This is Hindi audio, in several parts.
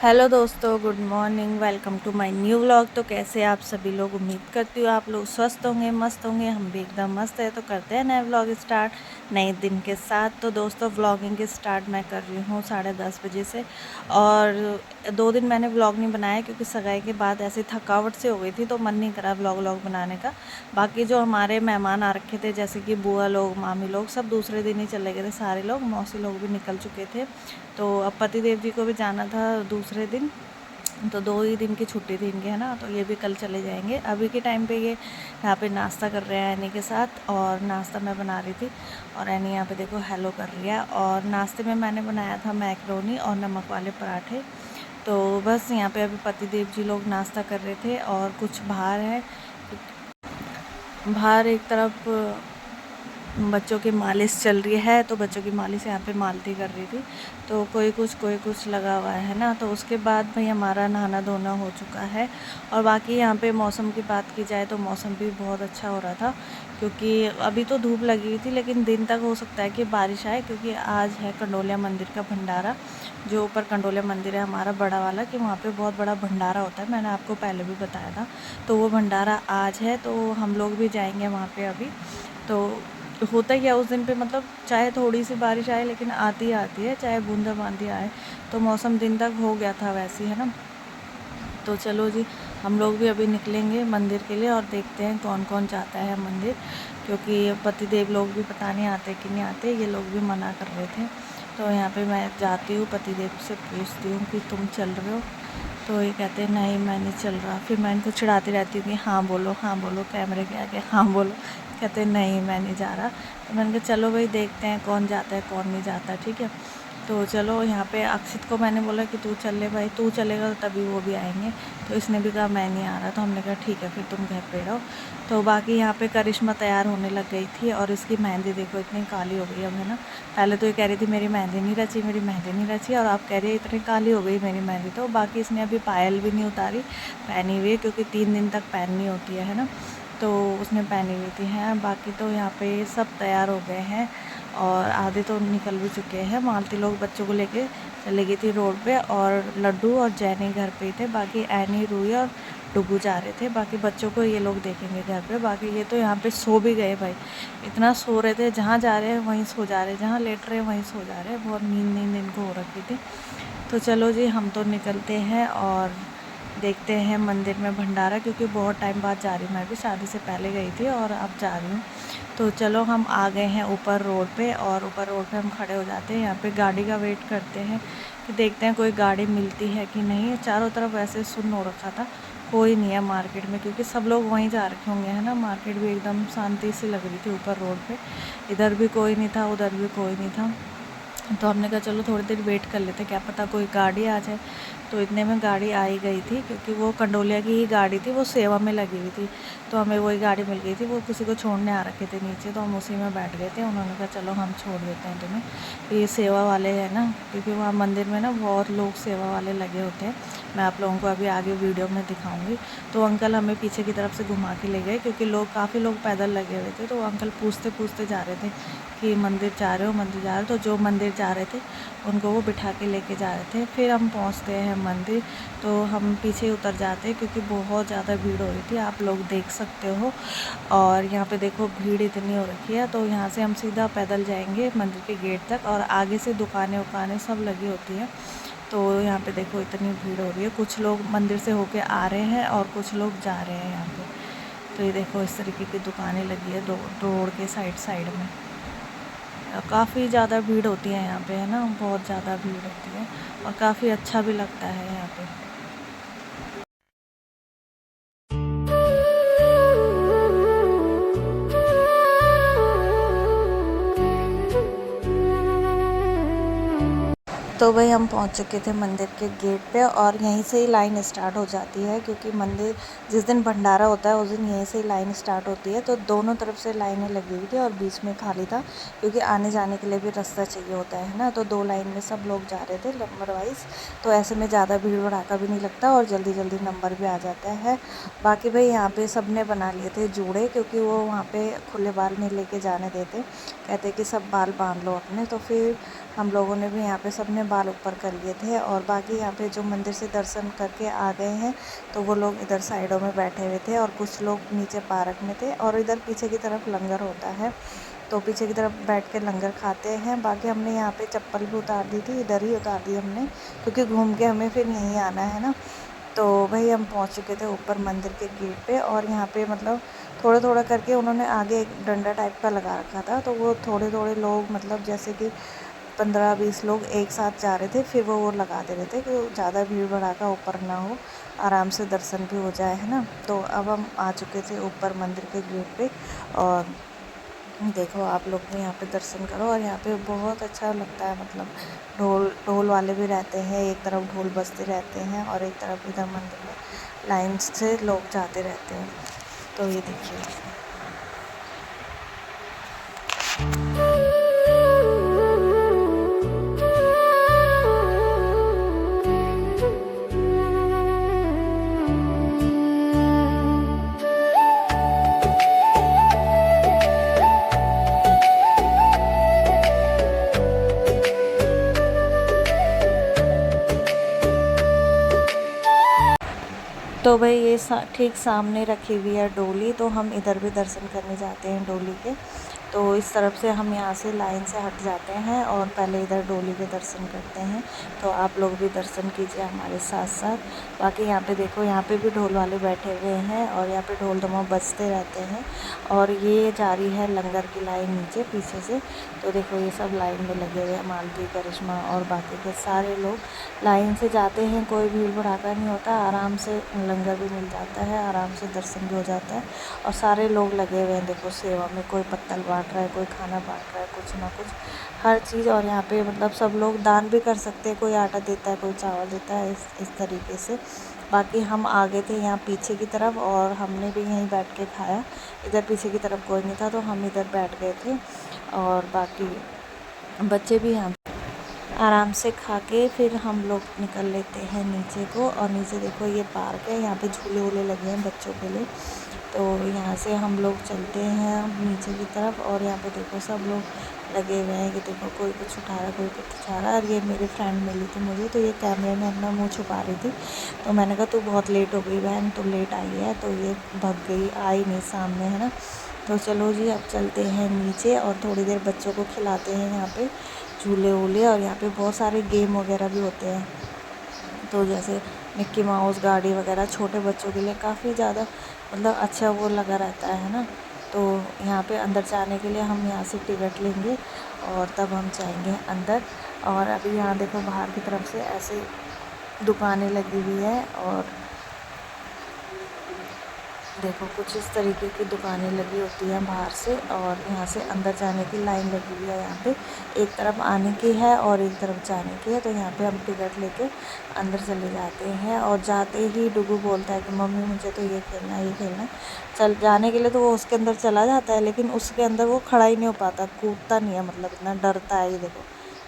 हेलो दोस्तों, good morning. Welcome to my new vlog. तो कैसे आप सभी लोग? उम्मीद करती हूँ आप लोग स्वस्थ होंगे, मस्त होंगे। हम भी एकदम मस्त है। तो करते हैं नए व्लॉग स्टार्ट नए दिन के साथ। तो दोस्तों, व्लॉगिंग की स्टार्ट मैं कर रही हूँ 10:30 बजे से। और 2 दिन मैंने व्लॉग नहीं बनाया क्योंकि सगाई के बाद ऐसी थकावट से हो गई थी, तो मन नहीं करा व्लॉग बनाने का। बाकी जो हमारे मेहमान आ रखे थे, जैसे कि बुआ लोग, मामी लोग, सब दूसरे दिन ही चले गए थे। सारे लोग, मौसी लोग भी निकल चुके थे। तो अब पति देव जी को भी जाना था दूसरे दिन। तो 2 ही दिन की छुट्टी थी इनके, है ना। तो ये भी कल चले जाएंगे। अभी के टाइम पे ये यहाँ पे नाश्ता कर रहे हैं एनी के साथ, और नाश्ता मैं बना रही थी। और एनी यहाँ पे देखो हेलो कर रही है। और नाश्ते में मैंने बनाया था मैक्रोनी और नमक वाले पराठे। तो बस यहाँ पे अभी पति देव जी लोग नाश्ता कर रहे थे, और कुछ बाहर है। बाहर एक तरफ बच्चों की मालिश चल रही है, तो बच्चों की मालिश यहाँ पे मालती कर रही थी। तो कोई कुछ लगा हुआ है ना। तो उसके बाद भाई हमारा नहाना धोना हो चुका है। और बाकी यहाँ पे मौसम की बात की जाए तो मौसम भी बहुत अच्छा हो रहा था, क्योंकि अभी तो धूप लगी हुई थी, लेकिन दिन तक हो सकता है कि बारिश आए, क्योंकि आज है कंडोलिया मंदिर का भंडारा। जो ऊपर कंडोलिया मंदिर है हमारा बड़ा वाला, कि वहाँ पे बहुत बड़ा भंडारा होता है। मैंने आपको पहले भी बताया था। तो वो भंडारा आज है, तो हम लोग भी जाएंगे वहाँ पे अभी। तो होता ही है उस दिन पे, मतलब चाहे थोड़ी सी बारिश आए लेकिन आती ही आती है, चाहे बूंदाबांदी आए। तो मौसम दिन तक हो गया था वैसे ही, है ना। तो चलो जी, हम लोग भी अभी निकलेंगे मंदिर के लिए, और देखते हैं कौन कौन जाता है मंदिर, क्योंकि पति देव लोग भी पता नहीं आते कि नहीं आते। ये लोग भी मना कर रहे थे। तो यहाँ पे मैं जाती हूँ, पति देव से पूछती हूँ कि तुम चल रहे हो। तो ये कहते हैं नहीं, मैं नहीं चल रहा। फिर मैं इनको चिढ़ाती रहती हूँ कि हाँ बोलो कैमरे के आगे, हाँ बोलो। कहते हैं नहीं, मैं नहीं जा रहा। तो मैंने कहा चलो भाई, देखते हैं कौन जाता है कौन नहीं जाता, ठीक है। तो चलो, यहाँ पे अक्षित को मैंने बोला कि तू चल ले भाई, तू चलेगा तो तभी वो भी आएंगे। तो इसने भी कहा मैं नहीं आ रहा। तो हमने कहा ठीक है, फिर तुम घर पे रहो। तो बाकी यहाँ पे करिश्मा तैयार होने लग गई थी, और इसकी मेहंदी देखो इतनी काली हो गई अब, है ना। पहले तो ये कह रही थी मेरी मेहंदी नहीं रची, मेरी मेहंदी नहीं रची, और आप कह रही है इतनी काली हो गई मेरी मेहंदी। तो बाकी इसने अभी पायल भी नहीं उतारी, पहनी हुई है, क्योंकि 3 दिन तक पहननी होती है ना। तो उसने पहनी हुई थी। हैं बाकी तो यहाँ पे सब तैयार हो गए हैं, और आधे तो निकल भी चुके हैं। मालती लोग बच्चों को लेके चली गई थी रोड पे, और लड्डू और जैनी घर पे ही थे। बाकी एनी, रूही और डुगू जा रहे थे। बाकी बच्चों को ये लोग देखेंगे घर पे। बाकी ये तो यहाँ पे सो भी गए भाई, इतना सो रहे थे। जहाँ जा रहे हैं वहीं सो जा रहे हैं, जहाँ लेट रहे हैं वहीं सो जा रहे हैं। बहुत नींद नींद इनको हो रखी थी। तो चलो जी, हम तो निकलते हैं और देखते हैं मंदिर में भंडारा, क्योंकि बहुत टाइम बाद जा रही हूँ। मैं भी शादी से पहले गई थी और अब जा रही हूँ। तो चलो, हम आ गए हैं ऊपर रोड पे, और ऊपर रोड पे हम खड़े हो जाते हैं। यहाँ पे गाड़ी का वेट करते हैं कि देखते हैं कोई गाड़ी मिलती है कि नहीं। चारों तरफ वैसे सुन्न हो रखा था, कोई नहीं है मार्केट में, क्योंकि सब लोग वहीं जा रखे होंगे, है ना। मार्केट भी एकदम शांति सी लग रही थी ऊपर रोड पे। इधर भी कोई नहीं था, उधर भी कोई नहीं था। तो हमने कहा चलो थोड़ी देर वेट कर लेते, क्या पता कोई गाड़ी आ जाए। तो इतने में गाड़ी आ ही गई थी, क्योंकि वो कंडोलिया की ही गाड़ी थी, वो सेवा में लगी हुई थी। तो हमें वही गाड़ी मिल गई थी। वो किसी को छोड़ने आ रखे थे नीचे, तो हम उसी में बैठ गए थे। उन्होंने कहा चलो हम छोड़ देते हैं तुम्हें। तो ये सेवा वाले हैं ना, क्योंकि वहाँ मंदिर में ना बहुत लोग सेवा वाले लगे होते हैं। मैं आप लोगों को अभी आगे वीडियो में दिखाऊंगी। तो अंकल हमें पीछे की तरफ से घुमा के ले गए, क्योंकि लोग, काफ़ी लोग पैदल लगे हुए थे। तो वो अंकल पूछते पूछते जा रहे थे कि मंदिर जा रहे हो, मंदिर जा रहे हो। तो जो मंदिर जा रहे थे उनको वो बिठा के लेके जा रहे थे। फिर हम पहुंचते हैं मंदिर, तो हम पीछे उतर जाते हैं, क्योंकि बहुत ज़्यादा भीड़ हो रही थी, आप लोग देख सकते हो। और यहाँ पे देखो भीड़ इतनी हो रखी है। तो यहाँ से हम सीधा पैदल जाएंगे मंदिर के गेट तक, और आगे से दुकानें उकानें सब लगी होती हैं। तो यहाँ पे देखो इतनी भीड़ हो रही है। कुछ लोग मंदिर से होके आ रहे हैं और कुछ लोग जा रहे हैं यहाँ पे। तो ये देखो इस तरीके की दुकानें लगी है रोड के साइड साइड में। काफ़ी ज़्यादा भीड़ होती है यहाँ पे, है ना। बहुत ज़्यादा भीड़ होती है, और काफ़ी अच्छा भी लगता है यहाँ पे। तो भाई हम पहुंच चुके थे मंदिर के गेट पे, और यहीं से ही लाइन स्टार्ट हो जाती है, क्योंकि मंदिर जिस दिन भंडारा होता है उस दिन यहीं से ही लाइन स्टार्ट होती है। तो दोनों तरफ से लाइनें लगी हुई थी, और बीच में खाली था, क्योंकि आने जाने के लिए भी रास्ता चाहिए होता है ना। तो 2 लाइन में सब लोग जा रहे थे नंबर वाइज। तो ऐसे में ज़्यादा भीड़ भड़ाका भी नहीं लगता, और जल्दी जल्दी नंबर भी आ जाता है। बाकी भाई यहाँ पे सब ने बना लिए थे जूड़े, क्योंकि वो वहाँ पे खुले बाल नहीं लेके जाने देते, कहते कि सब बाल बांध लो अपने। तो फिर हम लोगों ने भी यहाँ पे सब ने बाल ऊपर कर लिए थे। और बाकी यहाँ पे जो मंदिर से दर्शन करके आ गए हैं तो वो लोग इधर साइडों में बैठे हुए थे और कुछ लोग नीचे पार्क में थे। और इधर पीछे की तरफ लंगर होता है तो पीछे की तरफ बैठ के लंगर खाते हैं। बाकी हमने यहाँ पे चप्पल भी उतार दी थी, इधर ही उतार दी हमने, क्योंकि घूम के हमें फिर यहीं आना है ना। तो भाई हम पहुँच चुके थे ऊपर मंदिर के गेट पे। और यहाँ पे मतलब थोड़ा थोड़ा करके उन्होंने आगे एक डंडा टाइप का लगा रखा था, तो वो थोड़े थोड़े लोग मतलब जैसे कि 15-20 लोग एक साथ जा रहे थे, फिर वो लगा दे रहे थे कि ज़्यादा भीड़ भड़ाका ऊपर ना हो, आराम से दर्शन भी हो जाए, है ना। तो अब हम आ चुके थे ऊपर मंदिर के गेट पे। और देखो आप लोग भी यहाँ पे दर्शन करो। और यहाँ पे बहुत अच्छा लगता है, मतलब ढोल ढोल वाले भी रहते हैं, एक तरफ ढोल बजते रहते हैं और एक तरफ इधर मंदिर में लाइन से लोग जाते रहते हैं। तो ये देखिए। तो भाई ये ठीक सामने रखी हुई है डोली, तो हम इधर भी दर्शन करने जाते हैं डोली के। तो इस तरफ से हम यहाँ से लाइन से हट जाते हैं और पहले इधर डोली के दर्शन करते हैं। तो आप लोग भी दर्शन कीजिए हमारे साथ साथ। बाकी यहाँ पे देखो, यहाँ पे भी ढोल वाले बैठे हुए हैं और यहाँ पे ढोल धमाल बजते रहते हैं। और ये जा रही है लंगर की लाइन नीचे पीछे से। तो देखो ये सब लाइन में लगे हुए हैं, मालती, करिश्मा और बाकी के सारे लोग लाइन से जाते हैं। कोई भीड़ भड़ाका नहीं होता, आराम से लंगर भी मिल जाता है, आराम से दर्शन भी हो जाता है। और सारे लोग लगे हुए हैं देखो सेवा में, कोई पत्तल बांट रहा है, कोई खाना बांट रहा है, कुछ ना कुछ हर चीज़। और यहाँ पे मतलब सब लोग दान भी कर सकते हैं, कोई आटा देता है, कोई चावल देता है, इस तरीके से। बाकी हम आ गए थे यहाँ पीछे की तरफ और हमने भी यहीं बैठ के खाया। इधर पीछे की तरफ कोई नहीं था तो हम इधर बैठ गए थे। और बाकी बच्चे भी यहाँ आराम से खा के फिर हम लोग निकल लेते हैं नीचे को। और नीचे देखो ये पार्क है, यहाँ पे झूले वूले लगे हैं बच्चों के लिए। तो यहाँ से हम लोग चलते हैं नीचे की तरफ। और यहाँ पे देखो सब लोग लगे हुए हैं कि देखो कोई कुछ उठा रहा है, कोई कुछ उठा रहा है। और ये मेरी फ्रेंड मिली थी मुझे, तो ये कैमरे में अपना मुँह छुपा रही थी। तो मैंने कहा तू बहुत लेट हो गई बहन, तो लेट आई है। तो ये भग गई, आई नहीं सामने, है ना। तो चलो जी अब चलते हैं नीचे और थोड़ी देर बच्चों को खिलाते हैं यहाँ पे झूले वूले। और यहाँ पे बहुत सारे गेम वगैरह भी होते हैं, तो जैसे मिक्की माउस गाड़ी वगैरह छोटे बच्चों के लिए काफ़ी ज़्यादा मतलब अच्छा वो लगा रहता है ना। तो यहाँ पे अंदर जाने के लिए हम यहाँ से टिकट लेंगे और तब हम जाएंगे अंदर। और अभी यहाँ देखो बाहर की तरफ से ऐसे दुकानें लगी हुई है और देखो कुछ इस तरीके की दुकानें लगी होती हैं बाहर से। और यहाँ से अंदर जाने की लाइन लगी हुई है, यहाँ पे एक तरफ आने की है और एक तरफ जाने की है। तो यहाँ पे हम टिकट लेके अंदर चले जाते हैं। और जाते ही डुगू बोलता है कि मम्मी मुझे तो ये खेलना है, ये खेलना है। चल जाने के लिए तो वो उसके अंदर चला जाता है, लेकिन उसके अंदर वो खड़ा ही नहीं हो पाता, कूदता नहीं है, मतलब इतना डरता है। ये देखो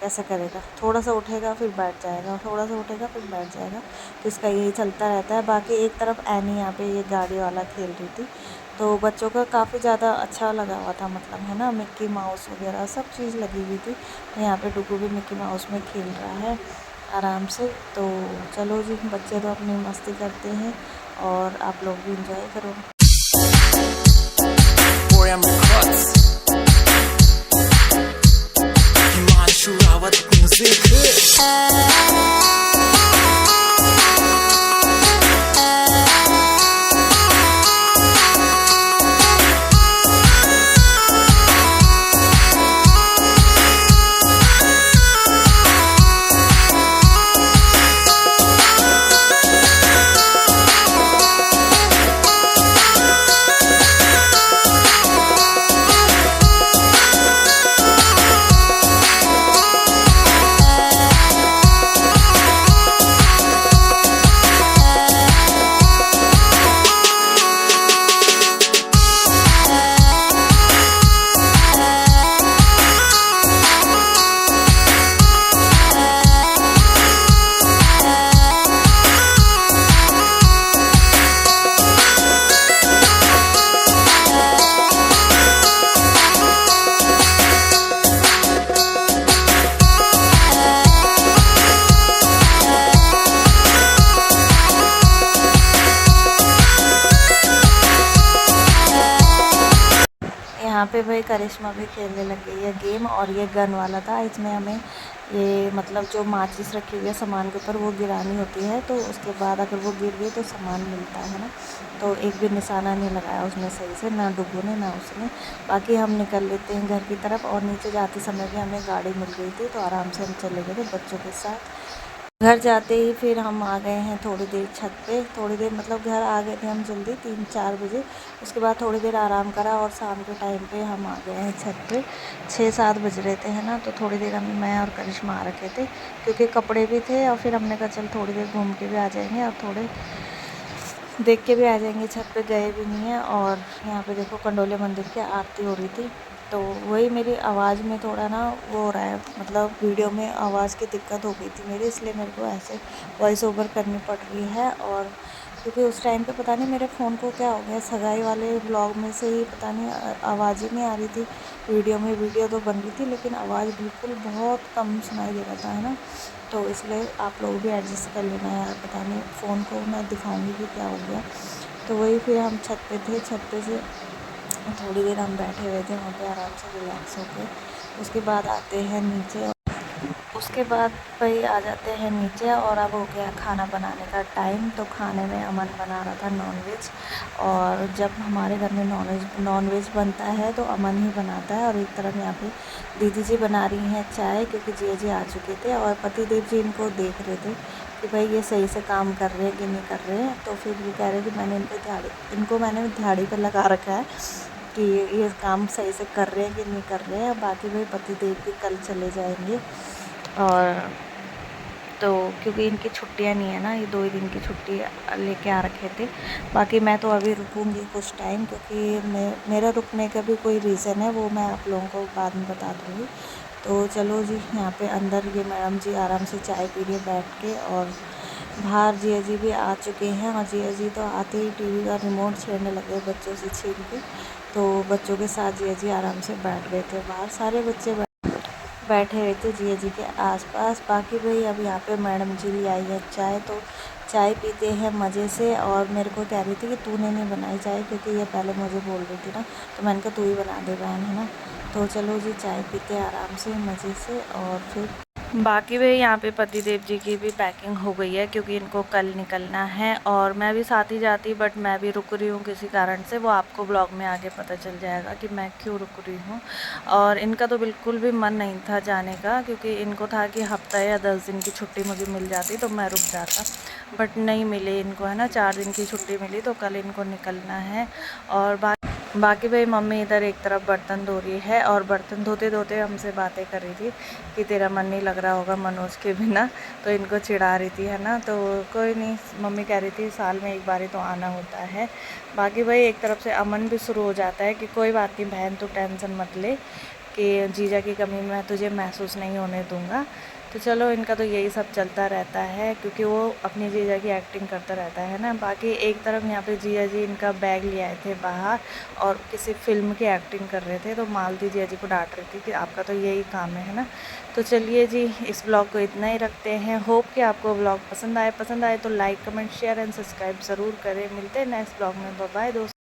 कैसे करेगा, थोड़ा सा उठेगा फिर बैठ जाएगा, थोड़ा सा उठेगा फिर बैठ जाएगा। तो इसका यही चलता रहता है। बाकी एक तरफ एनी यहाँ पे ये गाड़ी वाला खेल रही थी, तो बच्चों का काफ़ी ज़्यादा अच्छा लगा हुआ था, मतलब है ना। मिक्की माउस वगैरह सब चीज़ लगी हुई थी। तो यहाँ पे डुगू भी मिक्की माउस में खेल रहा है आराम से। तो चलो जी, बच्चे तो अपनी मस्ती करते हैं और आप लोग भी इंजॉय करो। यहाँ पे भाई करिश्मा भी खेलने लग गई है गेम, और ये गन वाला था, इसमें हमें ये मतलब जो माचिस रखी हुई है सामान के ऊपर वो गिरानी होती है, तो उसके बाद अगर वो गिर गई तो सामान मिलता है ना। तो एक भी निशाना नहीं लगाया उसने सही से, ना डुगू ने ना उसने। बाकी हम निकल लेते हैं घर की तरफ, और नीचे जाते समय भी हमें गाड़ी मिल गई थी, तो आराम से हम चले गए थे बच्चों के साथ। घर जाते ही फिर हम आ गए हैं थोड़ी देर छत पे, थोड़ी देर मतलब घर आ गए थे हम जल्दी 3-4 बजे। उसके बाद थोड़ी देर आराम करा, और शाम के टाइम पे हम आ गए हैं छत पे। 6-7 बज रहे थे है ना, तो थोड़ी देर हम मैं और करिश्मा आ रखे थे, क्योंकि कपड़े भी थे, और फिर हमने कहा चल थोड़ी देर घूम के भी आ जाएंगे और थोड़े देख के भी आ जाएंगे। छत पे गए भी नहीं है। और यहाँ पे देखो कंडोले मंदिर की आरती हो रही थी, तो वही मेरी आवाज़ में थोड़ा ना वो हो रहा है, मतलब वीडियो में आवाज़ की दिक्कत हो गई थी मेरी, इसलिए मेरे को ऐसे वॉइस ओवर करनी पड़ रही है। और क्योंकि उस टाइम पे पता नहीं मेरे फ़ोन को क्या हो गया, सगाई वाले ब्लॉग में से ही पता नहीं आवाज़ ही नहीं आ रही थी वीडियो में। वीडियो तो बन रही थी लेकिन आवाज़ बिल्कुल बहुत कम सुनाई दे रहा था है ना, तो इसलिए आप लोग भी एडजस्ट कर लेना यार, पता नहीं फ़ोन को मैं दिखाऊंगी कि क्या हो गया। तो वही फिर हम छत पे थे, छत पे से थोड़ी देर हम बैठे हुए थे वहाँ पे आराम से रिलैक्स होकर। उसके बाद आते हैं नीचे, उसके बाद भाई आ जाते हैं नीचे, और अब हो गया खाना बनाने का टाइम। तो खाने में अमन बना रहा था नॉनवेज, और जब हमारे घर में नॉनवेज बनता है तो अमन ही बनाता है। और एक तरफ यहाँ पे दीदी जी बना रही हैं चाय, क्योंकि जिया जी आ चुके थे, और पति देव जी इनको देख रहे थे कि भाई ये सही से काम कर रहे हैं कि नहीं कर रहे हैं। तो फिर वो कह रहे कि इनको मैंने दिहाड़ी पर लगा रखा है कि ये काम सही से कर रहे हैं कि नहीं कर रहे हैं। बाकी भाई पति देव भी कल चले जाएंगे, और तो क्योंकि इनकी छुट्टियां नहीं है ना, ये 2 ही दिन की छुट्टी लेके आ रखे थे। बाकी मैं तो अभी रुकूंगी कुछ टाइम, क्योंकि मेरा रुकने का भी कोई रीज़न है, वो मैं आप लोगों को बाद में बता दूँगी। तो चलो जी, यहाँ पे अंदर ये मैडम जी आराम से चाय पी रही बैठ के, और बाहर जिया जी भी आ चुके हैं। और जिया जी तो आते ही टीवी का रिमोट छेड़ने लगे बच्चों से छीन के, तो बच्चों के साथ जिया जी आराम से बैठ गए थे बाहर, सारे बच्चे बैठे हुए थे जिया जी के आसपास। बाकी भाई अब यहाँ पे मैडम जी भी आई है चाय, तो चाय पीते हैं मज़े से। और मेरे को कह रही थी कि तूने नहीं बनाई चाय, क्योंकि ये पहले मुझे बोल रही थी ना, तो मैंने कहा तू ही बना दे बहन है ना। तो चलो जी चाय पीते आराम से मज़े से। और फिर बाकी भाई यहाँ पे पति देव जी की भी पैकिंग हो गई है, क्योंकि इनको कल निकलना है, और मैं भी साथ ही जाती, बट मैं भी रुक रही हूँ किसी कारण से। वो आपको ब्लॉग में आगे पता चल जाएगा कि मैं क्यों रुक रही हूँ। और इनका तो बिल्कुल भी मन नहीं था जाने का, क्योंकि इनको था कि हफ्ता या 10 दिन की छुट्टी मुझे मिल जाती तो मैं रुक जाता, बट नहीं मिले इनको है ना, 4 दिन की छुट्टी मिली, तो कल इनको निकलना है। और बाकी भाई मम्मी इधर एक तरफ बर्तन धो रही है, और बर्तन धोते धोते हमसे बातें कर रही थी कि तेरा मन नहीं लग रहा होगा मनोज के बिना, तो इनको चिढ़ा रही थी है ना। तो कोई नहीं, मम्मी कह रही थी साल में एक बार ही तो आना होता है। बाकी भाई एक तरफ से अमन भी शुरू हो जाता है कि कोई बात नहीं बहन, तू टेंशन मत ले कि जीजा की कमी मैं तुझे महसूस नहीं होने दूँगा। तो चलो इनका तो यही सब चलता रहता है, क्योंकि वो अपनी जीजा की एक्टिंग करता रहता है ना। बाकी एक तरफ यहाँ पे जिया जी इनका बैग ले आए थे बाहर, और किसी फिल्म की एक्टिंग कर रहे थे, तो मालती जिया जी को डांट रही थी कि आपका तो यही काम है ना। तो चलिए जी, इस ब्लॉग को इतना ही रखते हैं। होप कि आपको ब्लॉग पसंद आए तो like comment share and subscribe ज़रूर करें। मिलते हैं नेक्स्ट ब्लॉग में। बाय बाय दोस्तों।